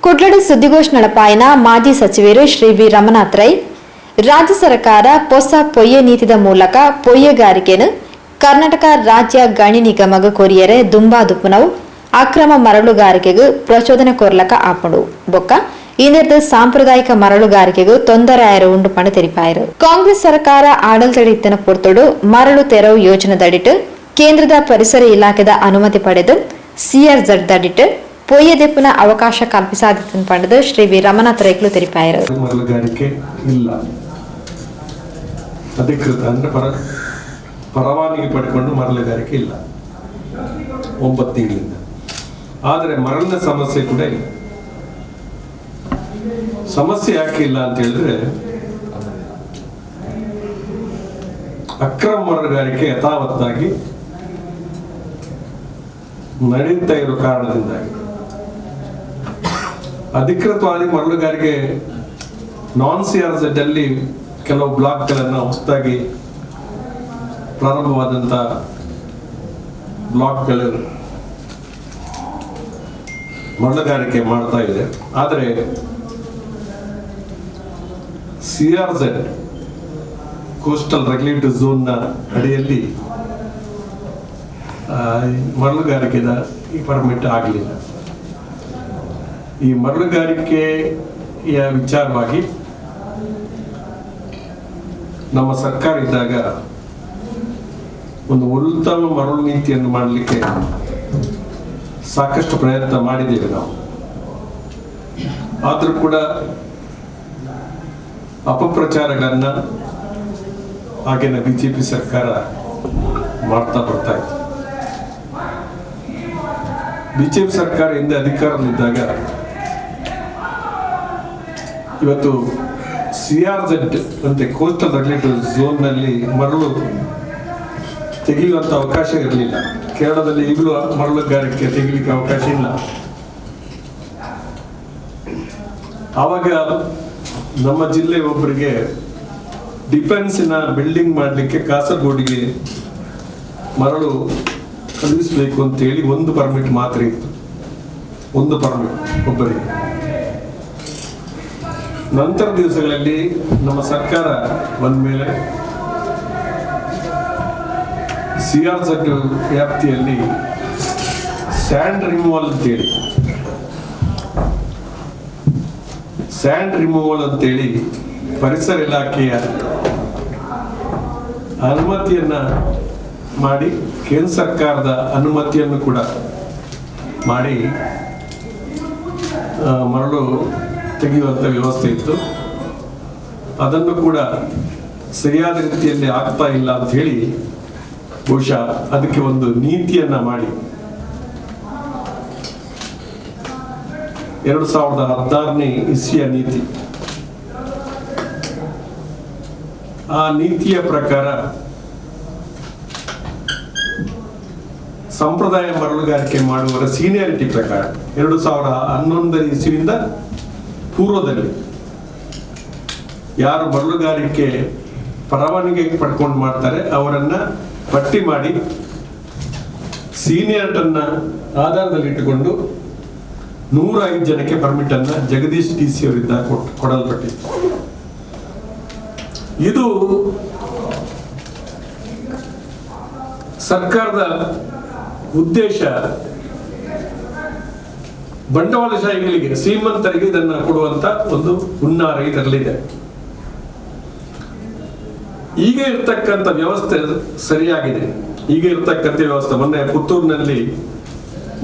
ಕುಡ್ಲಡಿ ಸುದ್ದಿಗೋಷ್ಠಿ ನಡಪಾಯಿನ ಮಾಜಿ ಸಚಿವರು ಶ್ರೀ ವಿ ರಮನಾಥ್ ರೈ ರಾಜ್ಯ ಸರ್ಕಾರ ಹೊಸ ಪೊಯ್ಯೆ ನೀತಿದ ಮೂಲಕ ಪೊಯ್ಯೆಗಾರಿಕೆಯನ್ನು ಕರ್ನಾಟಕ ರಾಜ್ಯ ಗಣಿ ನಿಗಮಗ ಕೊರಿಯರೆ ದುಂಬಾದುಪ್ಪುನವು ಅಕ್ರಮ ಮರಳುಗಾರಿಕೆಗೂ ಪ್ರಚೋದನೆ ಕೊರ್ಲಕ ಆಪಡು ಬೊಕ್ಕ ಇಂದಿರ್ದ ಸಾಂಪ್ರದಾಯಿಕ ಮರಳುಗಾರಿಕೆಗೂ ತೊಂದರೆ ಆಯರು ಉಂಡು ಪಂಡು ತೆರಿಪಾಯರು ಕಾಂಗ್ರೆಸ್ ಸರ್ಕಾರ ಆಡಳಿತಡಿತನ ಪೊರ್ತೊಡು ಮರಳು ತೆರವು ಯೋಜನೆ ದಡಿಟ್ಟು ಕೇಂದ್ರದ ಪರಿಸರ ಇಲಾಖೆದ ಅನುಮತಿ ಪಡೆದು ಸಿಆರ್ಝೆಡ್ ದಡಿಟ್ಟು ಪೊಯ್ಯದೆಪ್ಪನ ಅವಕಾಶ ಕಲ್ಪಿಸಾದಿತ್ತು ಪಂಡದು ಶ್ರೀ ವಿ ರಮನಾಥ್ ರೈಕ್ಲು ತೆರಿಪಾಯರು ಮರಳುಗಾರಿಕೆ ಇಲ್ಲ ಅಧಿಕೃತ ಅಂದ್ರೆ ಪರವಾನಗಿ ಪಡ್ಕೊಂಡು ಮರಳುಗಾರಿಕೆ ಇಲ್ಲ 9 ತಿಂಗಳಿಂದ. ಆದರೆ ಮರಳಿನ ಸಮಸ್ಯೆ ಕೂಡ ಇಲ್ಲ. ಸಮಸ್ಯೆ ಯಾಕೆ ಇಲ್ಲ ಅಂತ ಹೇಳಿದ್ರೆ ಅಕ್ರಮ ಮರಳುಗಾರಿಕೆ ಯಥಾವತ್ತಾಗಿ ನಡೀತಾ ಇರೋ ಕಾರಣದಿಂದಾಗಿ ಅಧಿಕೃತವಾಗಿ ಮರಳುಗಾರಿಕೆ ನಾನ್ ಸಿಆರ್ಝೆಡ್ ಅಲ್ಲಿ ಕೆಲವು ಬ್ಲಾಕ್ಗಳನ್ನು ಹೊಸದಾಗಿ ಪ್ರಾರಂಭವಾದಂತ ಬ್ಲಾಕ್ಗಳು ಮರಳುಗಾರಿಕೆ ಮಾಡ್ತಾ ಇದೆ. ಆದರೆ ಸಿಆರ್ಝೆಡ್ ಕೋಸ್ಟಲ್ ರೆಗ್ಯುಲೇಟರಿ ಝೋನ್ನ ಅಡಿಯಲ್ಲಿ ಮರಳುಗಾರಿಕೆದ ಈ ಪರ್ಮಿಟ್ ಆಗಲಿಲ್ಲ. ಈ ಮರಳುಗಾರಿಕೆಯ ವಿಚಾರವಾಗಿ ನಮ್ಮ ಸರ್ಕಾರ ಇದ್ದಾಗ ಒಂದು ಉತ್ತಮ ಮರಳು ನೀತಿಯನ್ನು ಮಾಡಲಿಕ್ಕೆ ಸಾಕಷ್ಟು ಪ್ರಯತ್ನ ಮಾಡಿದ್ದೇವೆ ನಾವು. ಆದರೂ ಕೂಡ ಅಪಪ್ರಚಾರಗಳನ್ನ ಆಗಿನ ಬಿಜೆಪಿ ಸರ್ಕಾರ ಮಾಡ್ತಾ ಬರ್ತಾ ಇತ್ತು. ಬಿಜೆಪಿ ಸರ್ಕಾರ ಹಿಂದೆ ಅಧಿಕಾರದಲ್ಲಿದ್ದಾಗ ಇವತ್ತು ಸಿಆರ್ಝೆಡ್ ಅಂತೆ ಕೋಸ್ಟಲ್ ರೆಗ್ಯುಲೇಟರಿ ಝೋನ್ ನಲ್ಲಿ ಮರಳು ತೆಗೆಯುವಂತ ಅವಕಾಶ ಇರಲಿಲ್ಲ. ಕೇರಳದಲ್ಲಿ ಈಗಲೂ ಮರಳುಗಾರಿಕೆ ತೆಗಿಲಿಕ್ಕೆ ಅವಕಾಶ ಇಲ್ಲ. ಆವಾಗ ನಮ್ಮ ಜಿಲ್ಲೆ ಒಬ್ಬರಿಗೆ ಡಿಫೆನ್ಸಿನ ಬಿಲ್ಡಿಂಗ್ ಮಾಡಲಿಕ್ಕೆ ಕಾಸರಗೋಡಿಗೆ ಮರಳು ಕಳುಹಿಸಬೇಕು ಅಂತೇಳಿ ಒಂದು ಪರ್ಮಿಟ್ ಮಾತ್ರ ಇತ್ತು, ಒಂದು ಪರ್ಮಿಟ್ ಒಬ್ಬರಿಗೆ. ನಂತರ ದಿವಸಗಳಲ್ಲಿ ನಮ್ಮ ಸರ್ಕಾರ ಬಂದ ಮೇಲೆ ಸಿಆರ್ಝೆಡ್ ವ್ಯಾಪ್ತಿಯಲ್ಲಿ ಸ್ಯಾಂಡ್ ರಿಮೂವಲ್ ಅಂತೇಳಿ ಪರಿಸರ ಇಲಾಖೆಯ ಅನುಮತಿಯನ್ನ ಮಾಡಿ ಕೇಂದ್ರ ಸರ್ಕಾರದ ಅನುಮತಿಯನ್ನು ಕೂಡ ಮಾಡಿ ಮರಳು ತೆಗೆಯುವಂತ ವ್ಯವಸ್ಥೆ ಇತ್ತು. ಅದನ್ನು ಕೂಡ ಸರಿಯಾದ ರೀತಿಯಲ್ಲಿ ಆಗ್ತಾ ಇಲ್ಲ ಅಂತ ಹೇಳಿ ಬಹುಶಃ ಅದಕ್ಕೆ ಒಂದು ನೀತಿಯನ್ನ ಮಾಡಿ 2016ನೇ ಇಸ್ವಿಯ ನೀತಿ, ಆ ನೀತಿಯ ಪ್ರಕಾರ ಸಂಪ್ರದಾಯ ಮರಳುಗಾರಿಕೆ ಮಾಡುವವರ ಸೀನಿಯಾರಿಟಿ ಪ್ರಕಾರ 2011 ಇಸ್ವಿಯಿಂದ ಪೂರ್ವದಲ್ಲಿ ಯಾರು ಮರಳುಗಾರಿಕೆ ಪರವಾನಗಿ ಪಡ್ಕೊಂಡು ಮಾಡ್ತಾರೆ ಅವರನ್ನ ಪಟ್ಟಿ ಮಾಡಿ ಸೀನಿಯರ್ ಅನ್ನ ಆಧಾರದಲ್ಲಿ ಇಟ್ಟುಕೊಂಡು 105 ಜನಕ್ಕೆ ಪರ್ಮಿಟ್ ಅನ್ನ ಜಗದೀಶ್ ಡಿಸಿ ಅವರಿಂದ ಕೊಡಲ್ಪಟ್ಟಿತ್ತು. ಇದು ಸರ್ಕಾರದ ಉದ್ದೇಶ ಬಂಡವಾಳಶಾಹಿಗಳಿಗೆ, ಶ್ರೀಮಂತರಿಗೆ ಇದನ್ನ ಕೊಡುವಂತ ಒಂದು ಹುನ್ನಾರ ಇದರಲ್ಲಿದೆ. ಈಗ ಇರ್ತಕ್ಕಂಥ ವ್ಯವಸ್ಥೆ ಸರಿಯಾಗಿದೆ. ಈಗ ಇರ್ತಕ್ಕಂಥ ವ್ಯವಸ್ಥೆ ಮೊನ್ನೆ ಪುತ್ತೂರಿನಲ್ಲಿ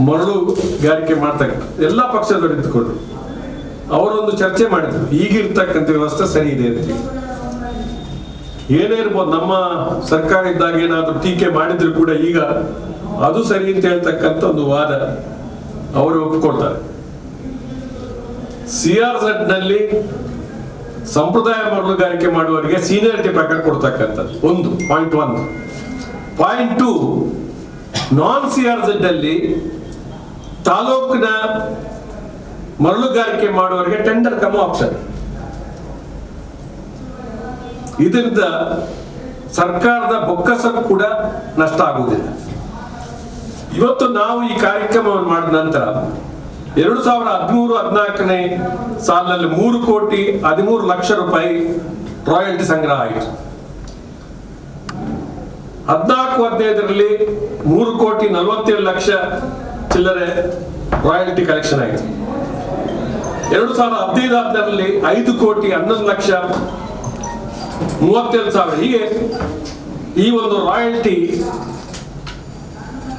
ಮರಳುಗಾರಿಕೆ ಮಾಡ್ತಕ್ಕಂಥ ಎಲ್ಲ ಪಕ್ಷದವರು ಇದ್ದುಕೊಂಡ್ರು, ಅವರೊಂದು ಚರ್ಚೆ ಮಾಡಿದ್ರು. ಈಗ ಇರ್ತಕ್ಕಂಥ ವ್ಯವಸ್ಥೆ ಸರಿ ಇದೆ ಅಂತ. ಏನೇ ಇರ್ಬೋದು, ನಮ್ಮ ಸರ್ಕಾರ ಇದ್ದಾಗ ಏನಾದ್ರು ಟೀಕೆ ಮಾಡಿದ್ರು ಕೂಡ ಈಗ ಅದು ಸರಿ ಅಂತ ಹೇಳ್ತಕ್ಕಂಥ ಒಂದು ವಾದ ಅವರು ಒಪ್ಪಿಕೊಳ್ತಾರೆ. ಸಿಆರ್ಝೆಡ್ ನಲ್ಲಿ ಸಂಪ್ರದಾಯ ಮರಳುಗಾರಿಕೆ ಮಾಡುವವರಿಗೆ ಸೀನಿಯಾರಿಟಿ ಪ್ರಕಾರ ಕೊಡ್ತಕ್ಕಂಥದ್ದು ಒಂದು ಪಾಯಿಂಟ್ 1. ಪಾಯಿಂಟ್ 2, ನಾನ್ ಸಿಆರ್ಝೆಡ್ ಅಲ್ಲಿ ತಾಲೂಕಿನ ಮರಳುಗಾರಿಕೆ ಮಾಡುವವರಿಗೆ ಟೆಂಡರ್ ಕಮ್ ಆಪ್ಷನ್. ಇದರಿಂದ ಸರ್ಕಾರದ ಬೊಕ್ಕಸ ಕೂಡ ನಷ್ಟ ಆಗುವುದಿಲ್ಲ. ಇವತ್ತು ನಾವು ಈ ಕಾರ್ಯಕ್ರಮವನ್ನು ಮಾಡಿದ ನಂತರ 2013-14 ಸಾಲಿನಲ್ಲಿ 3,13,00,000 ರೂಪಾಯಿ ರಾಯಲ್ಟಿ ಸಂಗ್ರಹ ಆಯಿತು. 14-15ರಲ್ಲಿ 3,47,00,000 ಚಿಲ್ಲರೆ ರಾಯಲ್ಟಿ ಕಲೆಕ್ಷನ್ ಆಯಿತು. 2015-16ರಲ್ಲಿ 5,11,37,000 ಹೀಗೆ ಈ ಒಂದು ರಾಯಲ್ಟಿ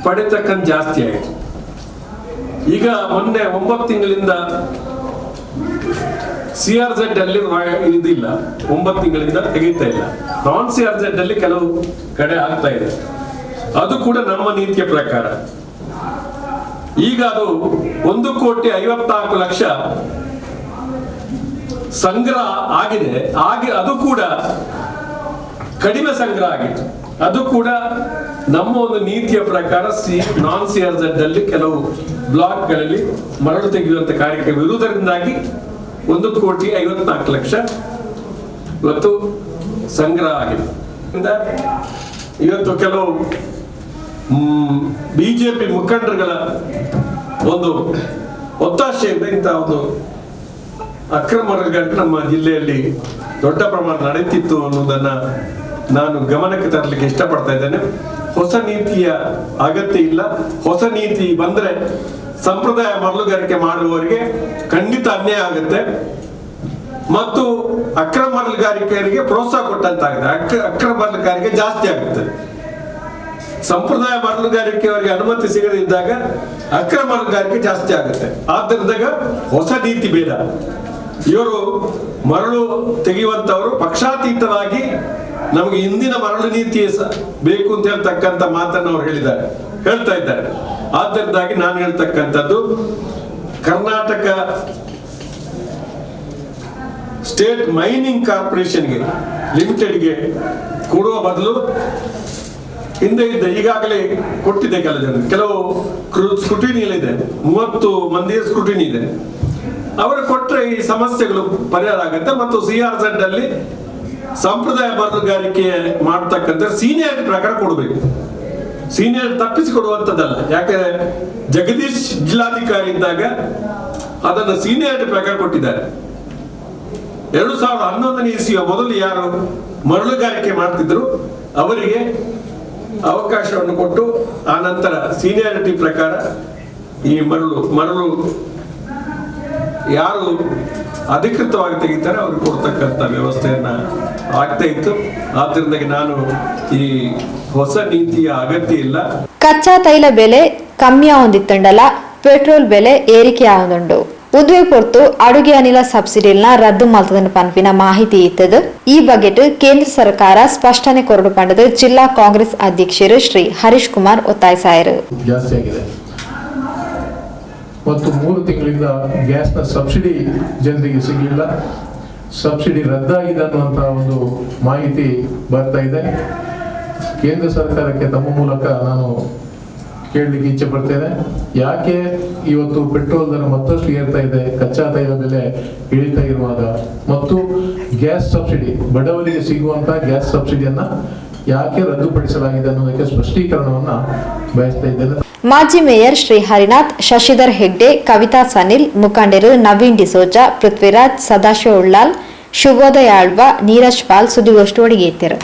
ಪಡೆತಕ್ಕಂತ ಜಾಸ್ತಿ ಆಯಿತು. ಈಗ ಮೊನ್ನೆ 9 ತಿಂಗಳಿಂದ CRZ ಅಲ್ಲಿ ಇದಿಲ್ಲ, 9 ತಿಂಗಳಿಂದ ತೆಗಿತಾ ಇಲ್ಲ. ನಾನ್ CRZ ಅಲ್ಲಿ ಕೆಲವು ಕಡೆ ಆಗ್ತಾ ಇದೆ. ಅದು ಕೂಡ ನಮ್ಮ ನೀತಿಯ ಪ್ರಕಾರ ಈಗ ಅದು 1,54,00,000 ಸಂಗ್ರಹ ಆಗಿದೆ. ಅದು ಕೂಡ ಕಡಿಮೆ ಸಂಗ್ರಹ ಆಗಿತ್ತು. ಅದು ಕೂಡ ನಮ್ಮ ಒಂದು ನೀತಿಯ ಪ್ರಕಾರ ನಾನ್ CRZ ಅಲ್ಲಿ ಕೆಲವು ಬ್ಲಾಕ್ಗಳಲ್ಲಿ ಮರಳು ತೆಗೆಯುವಂತ ಕಾರ್ಯಕ್ರಮ ಇರುವುದರಿಂದಾಗಿ 1,54,00,000 ಇವತ್ತು ಸಂಗ್ರಹ ಆಗಿದೆ. ಇವತ್ತು ಕೆಲವು ಬಿಜೆಪಿ ಮುಖಂಡರುಗಳ ಒಂದು ಒತ್ತಾಸೆಯಿಂದ ಇಂತಹ ಒಂದು ಅಕ್ರಮ ಮರಳುಗಾರಿಕೆ ನಮ್ಮ ಜಿಲ್ಲೆಯಲ್ಲಿ ದೊಡ್ಡ ಪ್ರಮಾಣ ನಡೆಯುತ್ತಿತ್ತು ಅನ್ನೋದನ್ನ ನಾನು ಗಮನಕ್ಕೆ ತರಲಿಕ್ಕೆ ಇಷ್ಟಪಡ್ತಾ ಇದ್ದೇನೆ. ಹೊಸ ನೀತಿಯ ಅಗತ್ಯ ಇಲ್ಲ. ಹೊಸ ನೀತಿ ಬಂದ್ರೆ ಸಂಪ್ರದಾಯ ಮರಳುಗಾರಿಕೆ ಮಾಡುವವರಿಗೆ ಖಂಡಿತ ಅನ್ಯಾಯ ಆಗುತ್ತೆ ಮತ್ತು ಅಕ್ರಮ ಮರಳುಗಾರಿಕೆಯರಿಗೆ ಪ್ರೋತ್ಸಾಹ ಕೊಟ್ಟಂತಾಗಿದೆ. ಅಕ್ರಮ ಮರಳುಗಾರಿಕೆ ಜಾಸ್ತಿ ಆಗುತ್ತೆ. ಸಂಪ್ರದಾಯ ಮರಳುಗಾರಿಕೆಯವರಿಗೆ ಅನುಮತಿ ಸಿಗದಿದ್ದಾಗ ಅಕ್ರಮ ಮರಳುಗಾರಿಕೆ ಜಾಸ್ತಿ ಆಗುತ್ತೆ. ಆದ್ದರಿಂದ ಹೊಸ ನೀತಿ ಬೇಡ. ಇವರು ಮರಳು ತೆಗೆಯುವಂತವರು ಪಕ್ಷಾತೀತವಾಗಿ ನಮಗೆ ಇಂದಿನ ಮರಳು ನೀತಿ ಬೇಕು ಅಂತ ಹೇಳ್ತಕ್ಕಂಥ ಮಾತನ್ನು ಅವರು ಹೇಳ್ತಾ ಇದ್ದಾರೆ. ಆದ್ದರಿಂದಾಗಿ ನಾನು ಹೇಳ್ತಕ್ಕಂಥದ್ದು, ಕರ್ನಾಟಕ ಸ್ಟೇಟ್ ಮೈನಿಂಗ್ ಕಾರ್ಪೊರೇಷನ್ಗೆ ಲಿಮಿಟೆಡ್ಗೆ ಕೊಡುವ ಬದಲು ಹಿಂದೆ ಇದ್ದ ಈಗಾಗಲೇ ಕೊಟ್ಟಿದೆ ಕೆಲವು ಸ್ಕ್ರೂಟಿನಿ ಇದೆ, 30 ಮಂದಿಯ ಸ್ಕ್ರೂಟಿನಿ ಇದೆ. ಅವರು ಕೊಟ್ಟರೆ ಈ ಸಮಸ್ಯೆಗಳು ಪರಿಹಾರ ಆಗುತ್ತೆ. ಮತ್ತು CRZ ಅಲ್ಲಿ ಸಂಪ್ರದಾಯ ಮರಳುಗಾರಿಕೆ ಮಾಡ್ತಕ್ಕಂಥ ಸೀನಿಯಾರಿಟಿ ಪ್ರಕಾರ ಕೊಡಬೇಕು. ಸೀನಿಯರ್ ತಪ್ಪಿಸಿಕೊಡುವಂಥದ್ದಲ್ಲ. ಯಾಕೆ ಜಗದೀಶ್ ಜಿಲ್ಲಾಧಿಕಾರಿ ಇದ್ದಾಗ ಅದನ್ನು ಸೀನಿಯಾರಿಟಿ ಪ್ರಕಾರ ಕೊಟ್ಟಿದ್ದಾರೆ. 2011ನೇ ಇಸ್ವಿಯ ಮೊದಲು ಯಾರು ಮರಳುಗಾರಿಕೆ ಮಾಡ್ತಿದ್ರು ಅವರಿಗೆ ಅವಕಾಶವನ್ನು ಕೊಟ್ಟು ಆ ನಂತರ ಸೀನಿಯಾರಿಟಿ ಪ್ರಕಾರ ಈ ಮರಳು ಯಾರು ಅಧಿಕೃತವಾಗಿ ತೆಗಿತಾರೆ ಅವ್ರಿಗೆ ಕೊಡ್ತಕ್ಕಂಥ ವ್ಯವಸ್ಥೆಯನ್ನ ಆಗ್ತಾ ಇತ್ತು. ಆದ್ರಿಂದ ನಾನು ಈ ಹೊಸ ನೀತಿಯ ಅಗತ್ಯ ಇಲ್ಲ. ಕಚ್ಚಾ ತೈಲ ಬೆಲೆ ಕಮ್ಮಿ ಆವೊಂದಿತ್ತಂಡಲ ಪೆಟ್ರೋಲ್ ಬೆಲೆ ಏರಿಕೆ ಆವೊಂದುಂಡು. ಉದ್ವೆ ಪೊರ್ತು ಅಡುಗೆ ಅನಿಲ ಸಬ್ಸಿಡಿಲ್ನ ರದ್ದು ಮಲ್ತದನ್ನ ಪನ್ಪಿನ ಮಾಹಿತಿ ಇತ್ತದು. ಈ ಬಗೆಟ್ ಕೇಂದ್ರ ಸರ್ಕಾರ ಸ್ಪಷ್ಟನೆ ಕೊರಡು ಪಂಡದು ಜಿಲ್ಲಾ ಕಾಂಗ್ರೆಸ್ ಅಧ್ಯಕ್ಷರು ಶ್ರೀ ಹರೀಶ್ ಕುಮಾರ್ ಒತ್ತಾಯಿಸಾಯರು. ಜಾಸ್ತಿ ಆಗಿದೆ ಮತ್ತು 3 ತಿಂಗಳಿಂದ ಗ್ಯಾಸ್ನ ಸಬ್ಸಿಡಿ ಜನರಿಗೆ ಸಿಗಲಿಲ್ಲ. ಸಬ್ಸಿಡಿ ರದ್ದಾಗಿದೆ ಅನ್ನುವಂಥ ಒಂದು ಮಾಹಿತಿ ಬರ್ತಾ ಇದೆ. ಕೇಂದ್ರ ಸರ್ಕಾರಕ್ಕೆ ತಮ್ಮ ಮೂಲಕ ನಾನು ಕೇಳಲಿಕ್ಕೆ ಇಚ್ಛೆ ಪಡ್ತೇನೆ. ಯಾಕೆ ಇವತ್ತು ಪೆಟ್ರೋಲ್ ದರ ಮತ್ತಷ್ಟು ಏರ್ತಾ ಇದೆ, ಕಚ್ಚಾ ತೈಲ ಬೆಲೆ ಇಳಿತಾ ಇರುವಾಗ ಮತ್ತು ಗ್ಯಾಸ್ ಸಬ್ಸಿಡಿ ಬಡವರಿಗೆ ಸಿಗುವಂತ ಗ್ಯಾಸ್ ಸಬ್ಸಿಡಿಯನ್ನ ಯಾಕೆ ರದ್ದುಪಡಿಸಲಾಗಿದೆ ಅನ್ನೋದಕ್ಕೆ ಸ್ಪಷ್ಟೀಕರಣವನ್ನ ಬಯಸ್ತಾ ಇದ್ದೇನೆ. ಮಾಜಿ ಮೇಯರ್ ಶ್ರೀ ಹರಿನಾಥ್, ಶಶಿಧರ್ ಹೆಗ್ಡೆ, ಕವಿತಾ ಸನಿಲ್, ಮುಖಂಡರು ನವೀನ್ ಡಿಸೋಜಾ, ಪೃಥ್ವಿರಾಜ್, ಸದಾಶಿವ ಉಳ್ಳಾಲ್, ಶುಭೋದಯ ಆಳ್ವ, ನೀರಜ್ ಪಾಲ್ ಸುದ್ದಿಗೋಷ್ಠಿ ಒಳಗೆ ಇದ್ದರು.